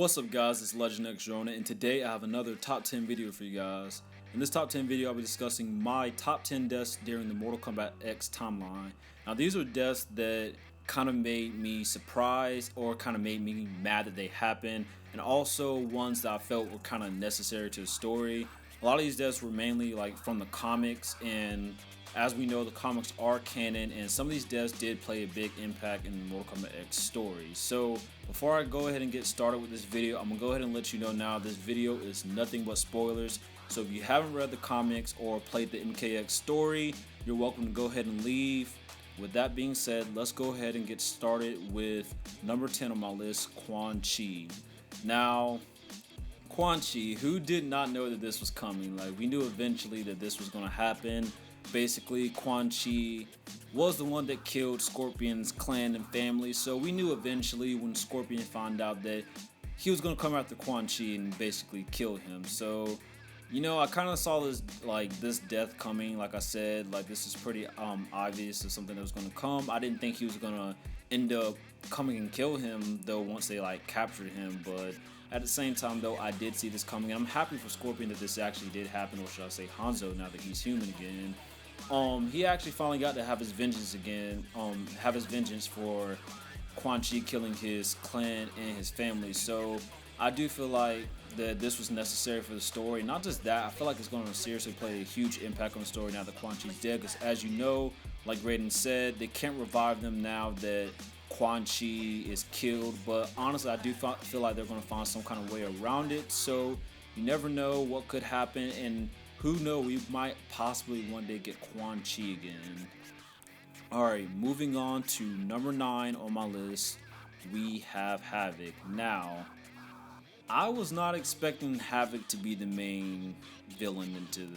What's up guys, it's Legend X Ronin, and today I have another top 10 video for you guys. In this top 10 video I'll be discussing my top 10 deaths during the Mortal Kombat X timeline. Now these are deaths that kind of made me surprised or kind of made me mad that they happened, and also ones that I felt were kind of necessary to the story. A lot of these deaths were mainly like from the comics, and as we know, the comics are canon, and some of these deaths did play a big impact in the Mortal Kombat X story. So before I go ahead and get started with this video, I'm gonna go ahead and let you know now this video is nothing but spoilers. So if you haven't read the comics or played the MKX story, you're welcome to go ahead and leave. With that being said, let's go ahead and get started with number 10 on my list, Quan Chi. Now, Quan Chi, who did not know that this was coming? Like, we knew eventually that this was gonna happen. Basically, Quan Chi was the one that killed Scorpion's clan and family, so we knew eventually when Scorpion found out that he was gonna come after Quan Chi and basically kill him. So, you know, I kind of saw this death coming. Like I said, like this is pretty obvious of something that was gonna come. I didn't think he was gonna end up coming and kill him though once they like captured him, but at the same time though, I did see this coming. I'm happy for Scorpion that this actually did happen, or should I say Hanzo, now that he's human again. He actually finally got to have his vengeance again, have his vengeance for Quan Chi killing his clan and his family. So I do feel like that this was necessary for the story. Not just that, I feel like it's going to seriously play a huge impact on the story now that Quan Chi's dead, because as you know, like Raiden said, they can't revive them now that Quan Chi is killed. But honestly, I do feel like they're going to find some kind of way around it. So you never know what could happen, and who knows, we might possibly one day get Quan Chi again. Alright, moving on to number 9 on my list, we have Havik. Now, I was not expecting Havik to be the main villain into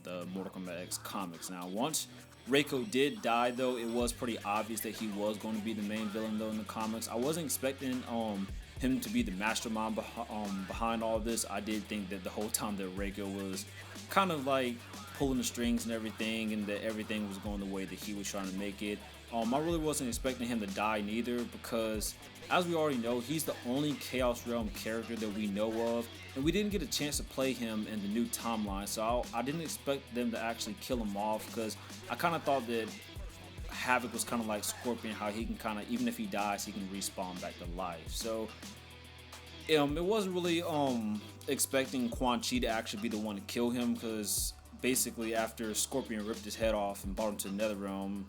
the Mortal Kombat X comics. Now, once Reiko did die, though, it was pretty obvious that he was going to be the main villain, though, in the comics. I wasn't expecting him to be the mastermind behind all this. I did think that the whole time that Reiko was kind of like pulling the strings and everything, and that everything was going the way that he was trying to make it. I really wasn't expecting him to die neither, because as we already know, he's the only Chaos Realm character that we know of, and we didn't get a chance to play him in the new timeline, so I didn't expect them to actually kill him off, because I kind of thought that Havik was kind of like Scorpion, how he can kind of, even if he dies, he can respawn back to life. So it wasn't really expecting Quan Chi to actually be the one to kill him, because basically after Scorpion ripped his head off and brought him to the Netherrealm,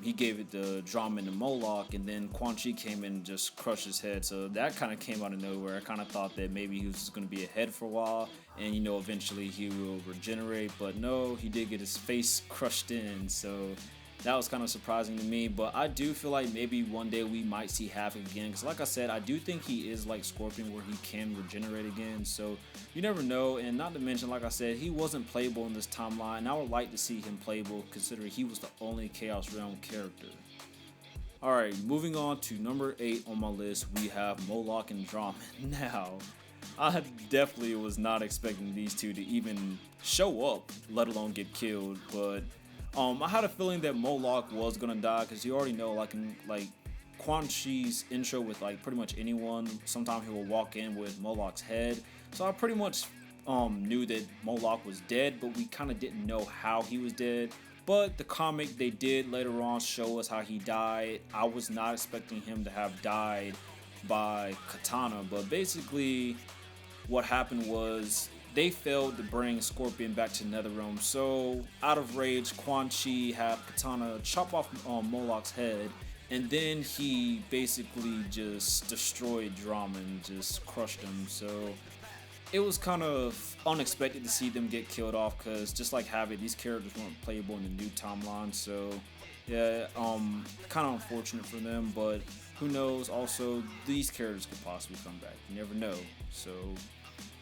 he gave it to Drahmin and Molach, and then Quan Chi came in and just crushed his head. So that kind of came out of nowhere. I kind of thought that maybe he was just going to be a head for a while, and you know, eventually he will regenerate, but no, he did get his face crushed in. So that was kind of surprising to me, but I do feel like maybe one day we might see Havik again, because like I said, I do think he is like Scorpion where he can regenerate again, so you never know. And not to mention, like I said, he wasn't playable in this timeline, and I would like to see him playable considering he was the only Chaos Realm character. Alright, moving on to number 8 on my list, we have Molach and Drahmin. Now, I definitely was not expecting these two to even show up, let alone get killed, but I had a feeling that Molach was gonna die, because you already know, like in Quan Chi's intro with like pretty much anyone, sometimes he will walk in with Molach's head. So I pretty much knew that Molach was dead, but we kind of didn't know how he was dead. But the comic, they did later on show us how he died. I was not expecting him to have died by katana, but basically what happened was they failed to bring Scorpion back to Netherrealm, so out of rage, Quan Chi had Katana chop off Molach's head, and then he basically just destroyed Drahmin, just crushed him. So it was kind of unexpected to see them get killed off, because just like Havik, these characters weren't playable in the new timeline. So yeah, kind of unfortunate for them, but who knows, also these characters could possibly come back, you never know. So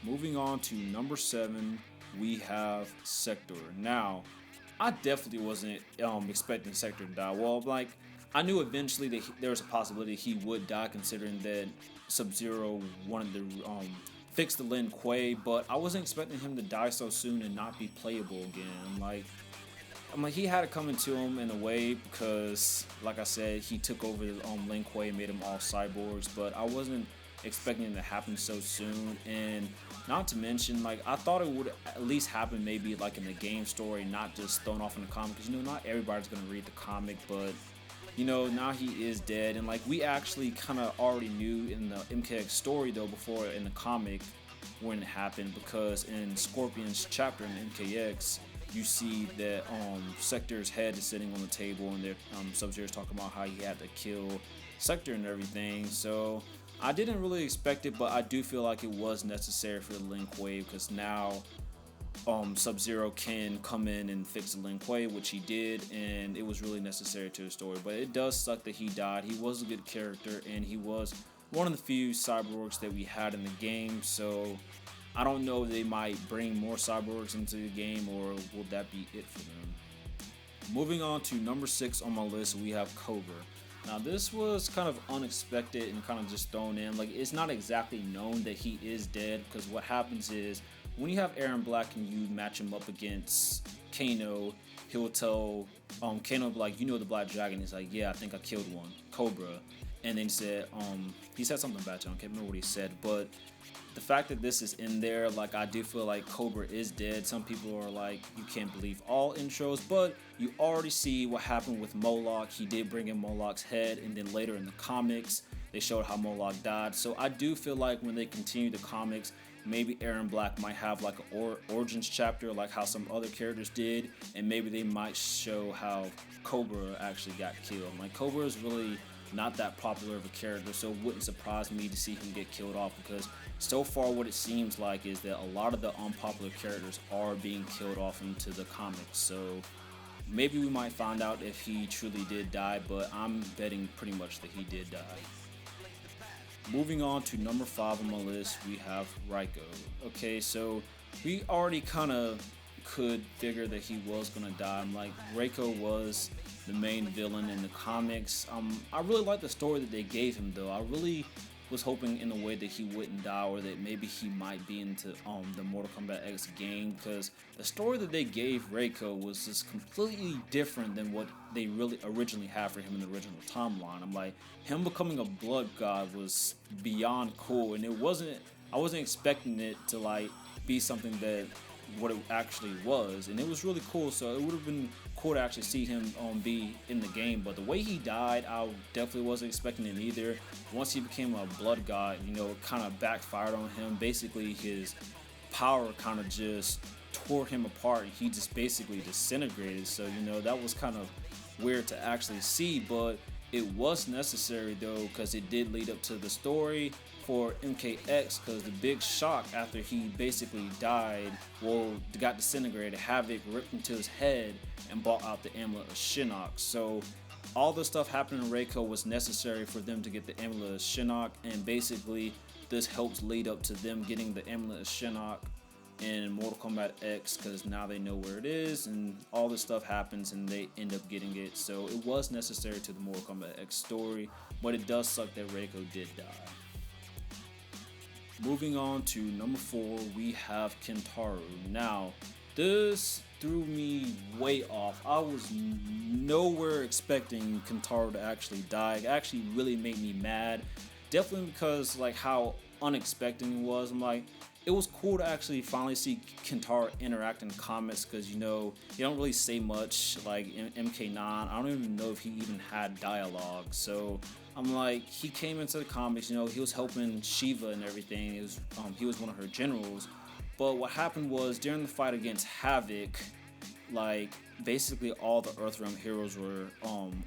moving on to number 7, we have Sektor. Now, I definitely wasn't expecting Sektor to die. Well, like, I knew eventually that there was a possibility he would die, considering that Sub-Zero wanted to fix the Lin Kuei, but I wasn't expecting him to die so soon and not be playable again. Like, he had it coming to him in a way, because, like I said, he took over Lin Kuei and made them all cyborgs, but I wasn't expecting it to happen so soon. And not to mention, like, I thought it would at least happen maybe like in the game story, not just thrown off in the comic, because not everybody's gonna read the comic. But now he is dead, and like we actually kind of already knew in the MKX story though before in the comic when it happened, because in Scorpion's chapter in MKX, you see that Sektor's head is sitting on the table, and Sub-Zero's talking about how he had to kill Sektor and everything. So I didn't really expect it, but I do feel like it was necessary for the Link Wave, because now Sub-Zero can come in and fix the Link Wave, which he did, and it was really necessary to the story. But it does suck that he died. He was a good character, and he was one of the few cyborgs that we had in the game. So I don't know if they might bring more cyborgs into the game, or will that be it for them. Moving on to number 6 on my list, we have Kobra. Now this was kind of unexpected and kind of just thrown in. Like, it's not exactly known that he is dead, because what happens is when you have Aaron Black and you match him up against Kano, he will tell Kano, like, the Black Dragon. He's like, yeah, I think I killed one, Kobra. And then he said something bad to him. I can't remember what he said, but the fact that this is in there, like, I do feel like Kobra is dead. Some people are like, you can't believe all intros, but you already see what happened with Molach. He did bring in Molach's head, and then later in the comics, they showed how Molach died. So I do feel like when they continue the comics, maybe Aaron Black might have like an origins chapter, like how some other characters did, and maybe they might show how Kobra actually got killed. Like, Kobra is really not that popular of a character, so it wouldn't surprise me to see him get killed off, because so far what it seems like is that a lot of the unpopular characters are being killed off into the comics. So maybe we might find out if he truly did die, but I'm betting pretty much that he did die. Moving on to number 5 on my list, we have Reiko. Okay, so we already kind of could figure that he was gonna die. Like, Reiko was the main villain in the comics. I really like the story that they gave him though. I really was hoping in a way that he wouldn't die, or that maybe he might be into the Mortal Kombat X game, because the story that they gave Reiko was just completely different than what they really originally had for him in the original timeline. I'm like, him becoming a blood god was beyond cool, and I wasn't expecting it to like be something that what it actually was, and it was really cool. So it would have been cool to actually see him be in the game, but the way he died, I definitely wasn't expecting it either. Once he became a blood god, it kind of backfired on him. Basically, his power kind of just tore him apart, and he just basically disintegrated. So that was kind of weird to actually see, but it was necessary though, because it did lead up to the story for MKX, because the big shock after he basically died, got disintegrated, Havik ripped into his head and brought out the Amulet of Shinnok. So all the stuff happening in Reiko was necessary for them to get the Amulet of Shinnok, and basically this helps lead up to them getting the Amulet of Shinnok in Mortal Kombat X, because now they know where it is, and all this stuff happens and they end up getting it. So it was necessary to the Mortal Kombat X story, but it does suck that Reiko did die. Moving on to number 4, we have Kintaro. Now, this threw me way off. I was nowhere expecting Kintaro to actually die. It actually really made me mad. Definitely because like how unexpected it was. I'm like, it was cool to actually finally see Kintaro interact in comics, because he don't really say much. Like in MK9, I don't even know if he even had dialogue. So I'm like, he came into the comics, he was helping Shiva and everything. He was one of her generals. But what happened was, during the fight against Havik, like basically all the Earthrealm heroes were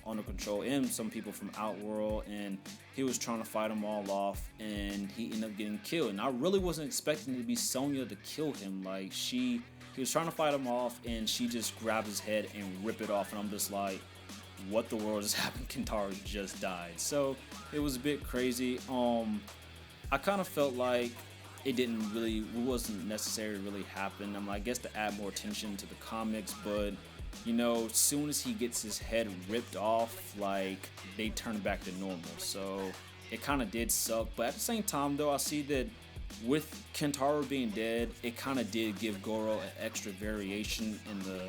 under control, and some people from Outworld, and he was trying to fight them all off, and he ended up getting killed. And I really wasn't expecting it to be Sonya to kill him. Like, he was trying to fight him off, and she just grabbed his head and ripped it off, and I'm just like, what the world has happened? Kintaro just died. So it was a bit crazy. I kind of felt like it wasn't necessary to really happen. I guess to add more attention to the comics, but as soon as he gets his head ripped off, like, they turn back to normal. So it kind of did suck. But at the same time though, I see that with Kintaro being dead, it kind of did give Goro an extra variation in the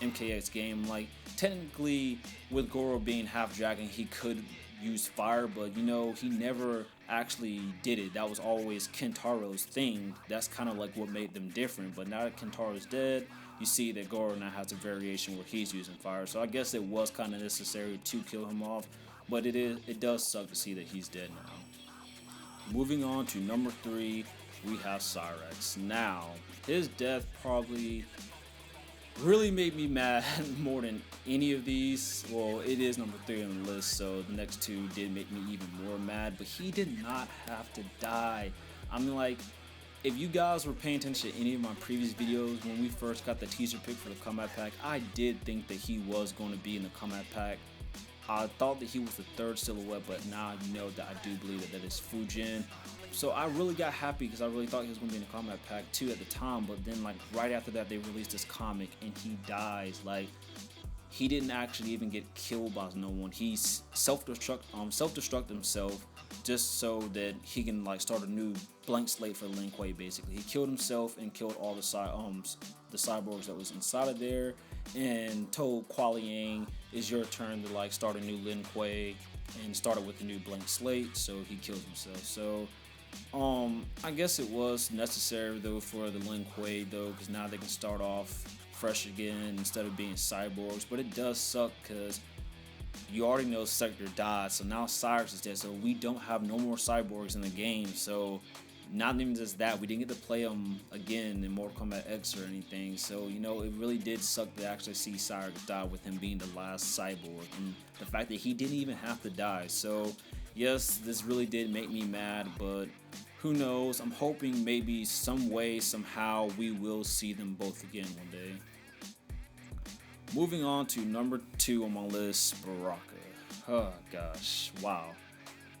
MKX game. Like, technically with Goro being half dragon, he could use fire, but he never actually did it. That was always Kintaro's thing. That's kind of like what made them different. But now that Kintaro's dead, you see that Goro now has a variation where he's using fire. So I guess it was kind of necessary to kill him off. But it does suck to see that he's dead now. Moving on to number 3, we have Cyrax. Now, his death probably really made me mad more than any of these. Well, it is number 3 on the list, so the next 2 did make me even more mad, but he did not have to die. I mean, like, if you guys were paying attention to any of my previous videos, when we first got the teaser pick for the Kombat pack, I did think that he was going to be in the Kombat pack. I thought that he was the 3rd silhouette, but now I know that I do believe that is Fujin. So I really got happy because I really thought he was going to be in the Kombat pack too at the time, but then like right after that they released this comic and he dies. Like, he didn't actually even get killed by no one. He self-destruct himself just so that he can like start a new blank slate for Lin Kuei. Basically, he killed himself and killed all the cyborgs that was inside of there, and told Kuai Liang, "It's your turn to like start a new Lin Kuei," and started with a new blank slate. So he killed himself. So I guess it was necessary though for the Lin Kuei though, because now they can start off fresh again instead of being cyborgs. But it does suck because you already know Sektor died, so now Cyrax is dead, so we don't have no more cyborgs in the game. So not even just that, we didn't get to play them again in Mortal Kombat X or anything. So, you know, it really did suck to actually see Cyrax die with him being the last cyborg, and the fact that he didn't even have to die. So yes, this really did make me mad, but who knows? I'm hoping maybe some way, somehow, we will see them both again one day. Moving on to number 2 on my list, Baraka. Oh gosh, wow.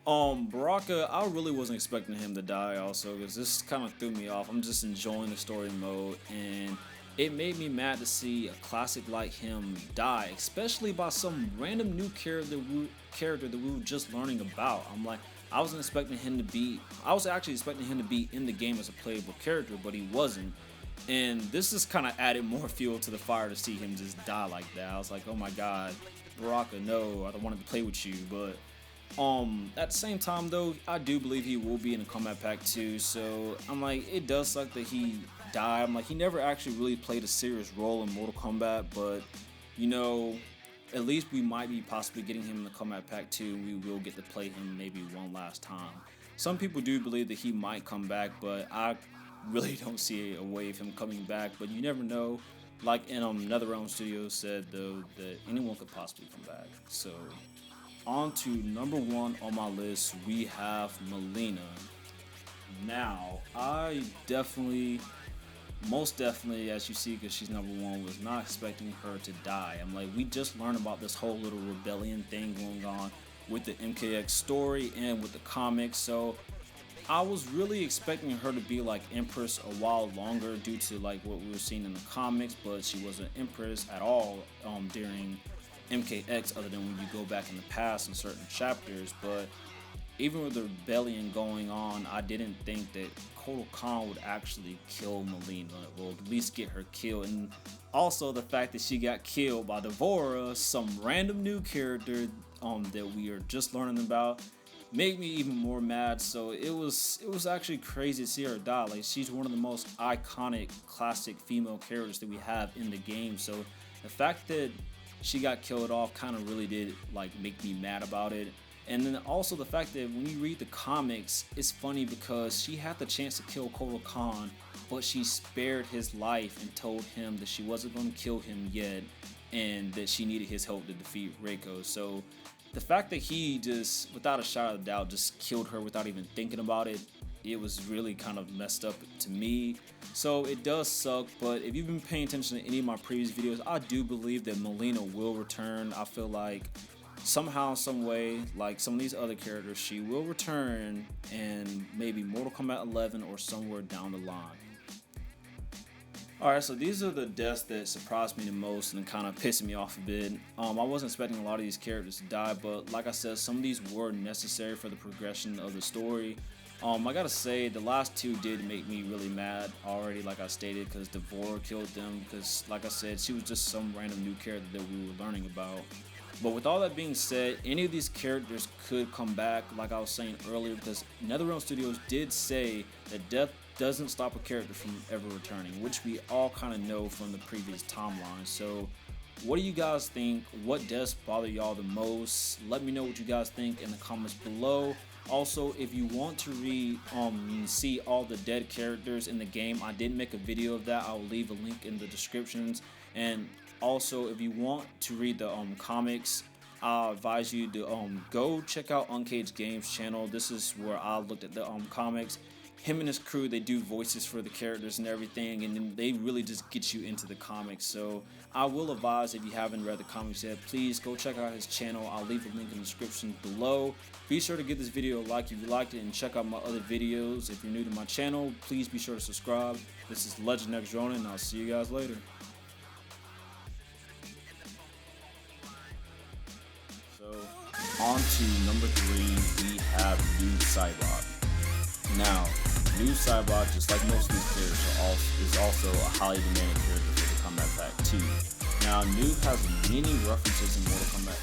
Baraka, I really wasn't expecting him to die also, because this kind of threw me off. I'm just enjoying the story mode, and it made me mad to see a classic like him die, especially by some random new character that we were just learning about. I'm like, I was actually expecting him to be in the game as a playable character, but he wasn't. And this just kind of added more fuel to the fire to see him just die like that. I was like, oh my god, Baraka, no, I don't want to play with you. But at the same time though, I do believe he will be in the Kombat pack too. So I'm like, it does suck that he died. I'm like, he never actually really played a serious role in Mortal Kombat, but you know, at least we might be possibly getting him in the Kombat pack too. We will get to play him maybe one last time. Some people do believe that he might come back, but I really don't see a way of him coming back, but you never know. Like in NetherRealm Studios said though, that anyone could possibly come back. So on to number 1 on my list, we have Mileena. Now, I most definitely, as you see, because she's number 1, was not expecting her to die. I'm like, we just learned about this whole little rebellion thing going on with the MKX story and with the comics, so I was really expecting her to be like Empress a while longer due to like what we were seeing in the comics, but she wasn't Empress at all during MKX, other than when you go back in the past in certain chapters. But even with the rebellion going on, I didn't think that Kotal Khan would actually kill Mileena, or at least get her killed. And also the fact that she got killed by Devora, some random new character that we are just learning about, made me even more mad. So it was actually crazy to see her die. Like, she's one of the most iconic classic female characters that we have in the game. So the fact that she got killed off kind of really did like make me mad about it. And then also the fact that when you read the comics, it's funny because she had the chance to kill Kotal Khan, but she spared his life and told him that she wasn't going to kill him yet, and that she needed his help to defeat Reiko. So the fact that he just, without a shadow of a doubt, just killed her without even thinking about it, it was really kind of messed up to me. So it does suck, but if you've been paying attention to any of my previous videos, I do believe that Mileena will return. I feel like somehow, some way, like some of these other characters, she will return, and maybe Mortal Kombat 11 or somewhere down the line. Alright, so these are the deaths that surprised me the most and kind of pissing me off a bit. I wasn't expecting a lot of these characters to die, but like I said, some of these were necessary for the progression of the story. I gotta say, the last 2 did make me really mad already, like I stated, because Devora killed them, because like I said, she was just some random new character that we were learning about. But with all that being said, any of these characters could come back, like I was saying earlier, because NetherRealm Studios did say that death doesn't stop a character from ever returning, which we all kind of know from the previous timeline. So what do you guys think? What deaths bother y'all the most? Let me know what you guys think in the comments below. Also, if you want to see all the dead characters in the game, I did make a video of that. I'll leave a link in the descriptions. And also, if you want to read the comics, I advise you to go check out UnCAGEDgamez channel. This is where I looked at the comics. Him and his crew, they do voices for the characters and everything, and then they really just get you into the comics. So I will advise, if you haven't read the comics yet, please go check out his channel. I'll leave a link in the description below. Be sure to give this video a like if you liked it, and check out my other videos. If you're new to my channel, please be sure to subscribe. This is Legend X Ronin, and I'll see you guys later. So on to number 3, we have new Cyrax. Now, new Cyrax, just like most of these characters, is also a highly demanded character for the Kombat Pack 2. Now, Noob has many references in Mortal Kombat